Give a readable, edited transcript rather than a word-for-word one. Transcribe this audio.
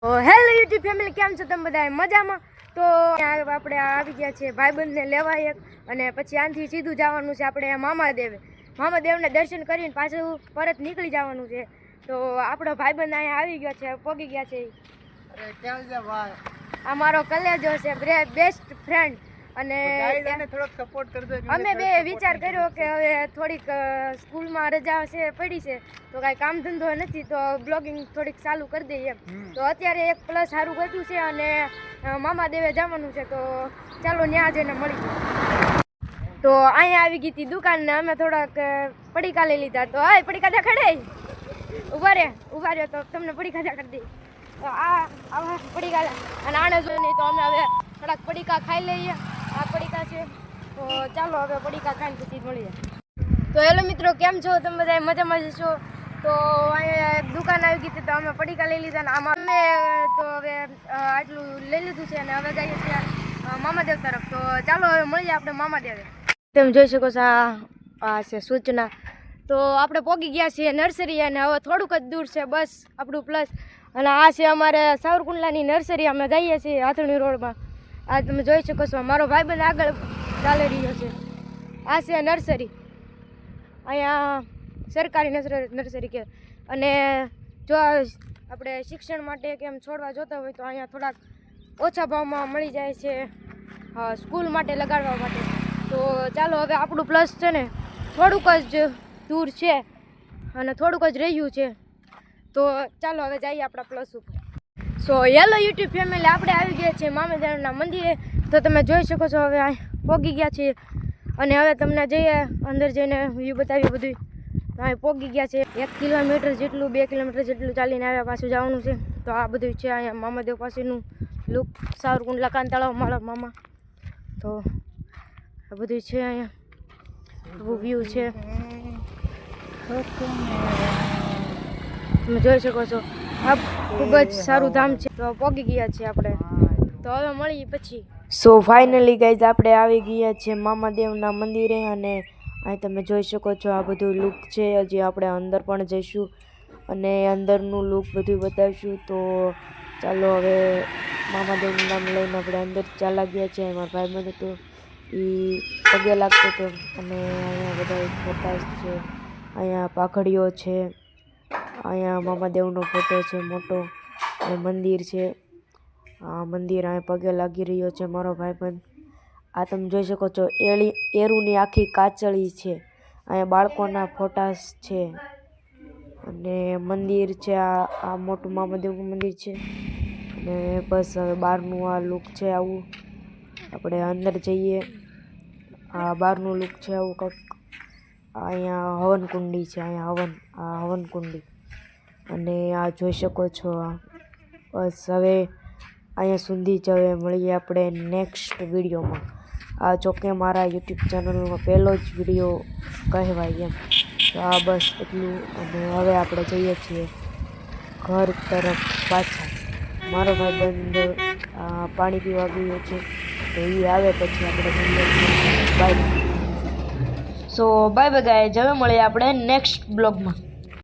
Hello YouTube family, કેમ છો તમે બધા? મજામાં? તો આપણે આવી ગયા છે ભાઈબંધને લેવા એક, અને પછી આનાથી સીધું જવાનું છે આપણે મામાદેવને દર્શન કરીને પાછું પરત નીકળી જવાનું છે. તો આપણો ભાઈબંધ અહીંયા આવી ગયો છે, પહોંચી ગયા છે. કેમ છે ભાઈ? આ મારો કલેજો છે, બેસ્ટ ફ્રેન્ડ. અને થોડોક સપોર્ટ કરજો. અમે બે વિચાર કર્યો કે હવે થોડીક સ્કૂલમાં રજા છે પડી છે, તો કાંઈ કામ ધંધો નથી, તો બ્લોગિંગ થોડીક ચાલુ કરી દઈએ એમ. તો અત્યારે એક પ્લસ સારું કર્યું છે અને મામાદેવે જવાનું છે, તો ચાલો ત્યાં જઈને મળી. તો અહીંયા આવી ગઈ હતી દુકાન ને અમે થોડાક પડીકા લઈ લીધા. તો હા, પડીકા દેખાડે, ઉભા રહ્યો તો તમને પડીકા દેખાડી દઈએ. તો આ પડીકા અને આને જોઈએ નહીં, તો અમે હવે થોડાક પડીકા ખાઈ લઈએ. આ પડીકા છે, તો ચાલો હવે પડીકા ખાઈને પછી મળીએ. તો હેલો મિત્રો, કેમ છો તમે બધા? મજામાં છો? તો અહીંયા એક દુકાન આવી ગઈ હતી, તો અમે પડીકા લઈ લીધા. ને આમાં અમે તો હવે આટલું લઈ લીધું છે, અને હવે જઈએ છીએ મામાદેવ તરફ. તો ચાલો હવે મળીએ આપણે મામાદેવે. તમે જોઈ શકો છો, આ છે સૂચના. તો આપણે પહોંચી ગયા છીએ નર્સરી, અને હવે થોડુંક જ દૂર છે બસ આપણું પ્લસ. અને આ છે અમારે સાવરકુંડલાની નર્સરી. અમે જઈએ છીએ હાથણી રોડમાં. આ તમે જોઈ શકો છો, મારો ભાઈબંધ આગળ ચાલી રહ્યો છે. આ છે નર્સરી, અહીંયા સરકારી નર્સરી કે. અને જો આપણે શિક્ષણ માટે કેમ છોડવા જોતા હોય તો અહીંયા થોડાક ઓછા ભાવમાં મળી જાય છે, સ્કૂલ માટે લગાડવા માટે. તો ચાલો હવે આપણું પ્લસ છે ને થોડુંક જ દૂર છે અને થોડુંક જ રહ્યું છે. તો ચાલો હવે જઈએ આપણા પ્લસ ઉપર. સો હેલો યુટ્યુબ ફેમિલી, આપણે આવી ગયા છીએ મામાદેવના મંદિરે. તો તમે જોઈ શકો છો, હવે પહોંચી ગયા છીએ, અને હવે તમને જઈએ અંદર જઈને વ્યૂ બતાવીએ બધું. અહીં પહોંચી ગયા છે. 1 કિલોમીટર જેટલું 2 કિલોમીટર જેટલું ચાલીને આવ્યા પાછું જવાનું છે. તો આ બધું છે અહીંયા મામાદેવ પાસેનું લુક, સાવરકુંડલા કાન તળાવ મારા મામા. તો આ બધું છે અહીંયા વ્યૂ છે, તમે જોઈ શકો છો. આ ખૂબ જ સારું ધામ છે. તો પહોંચી ગયા છીએ આપણે, તો હવે મળીએ પછી. સો ફાઇનલી ગાઈઝ, આપણે આવી ગયા છીએ મામાદેવના મંદિરે, અને અહીં તમે જોઈ શકો છો આ બધું લુક છે. હજી આપણે અંદર પણ જઈશું અને અંદરનું લુક બધું બતાવીશું. તો ચાલો હવે મામાદેવનું નામ લઈને આપણે અંદર ચાલા ગયા છીએ. એમાં ભાઈબંધ હતો, એ પગે લાગતો હતો. અને અહીંયા બધા ફોટા છે, અહીંયા પાઘડીઓ છે, અહીંયા મામાદેવનો ફોટો છે મોટો, અને મંદિર છે. આ મંદિર અહીંયા પગે લાગી રહ્યો છે મારો ભાઈબંધ. આ તમે જોઈ શકો છો, એરુની આખી કાચળી છે. અહીંયા બાળકોના ફોટાસ છે, અને મંદિર છે. આ મોટું મામાદેવનું મંદિર છે. અને બસ હવે બહારનું આ લુક છે આવું. આપણે અંદર જઈએ. આ બહારનું લુક છે આવું કંઈક. અહીંયા હવનકુંડી છે, અહીંયા હવનકુંડી. અને આ જોઈ શકો છો. બસ હવે અહીંયા સુધી જ. હવે મળીએ આપણે નેક્સ્ટ વિડીયોમાં. આ જોકે મારા યુટ્યુબ ચેનલનો પહેલો જ વિડીયો કહેવાય એમ. તો આ બસ એટલું. અને હવે આપણે જઈએ છીએ ઘર તરફ પાછા. મારો ભાઈબંધ પાણી પીવા ગયો છે, તો એ આવે પછી આપણે મળીએ છીએ. Bye. So bye bye guys, હવે મળીએ આપણે નેક્સ્ટ બ્લોગમાં.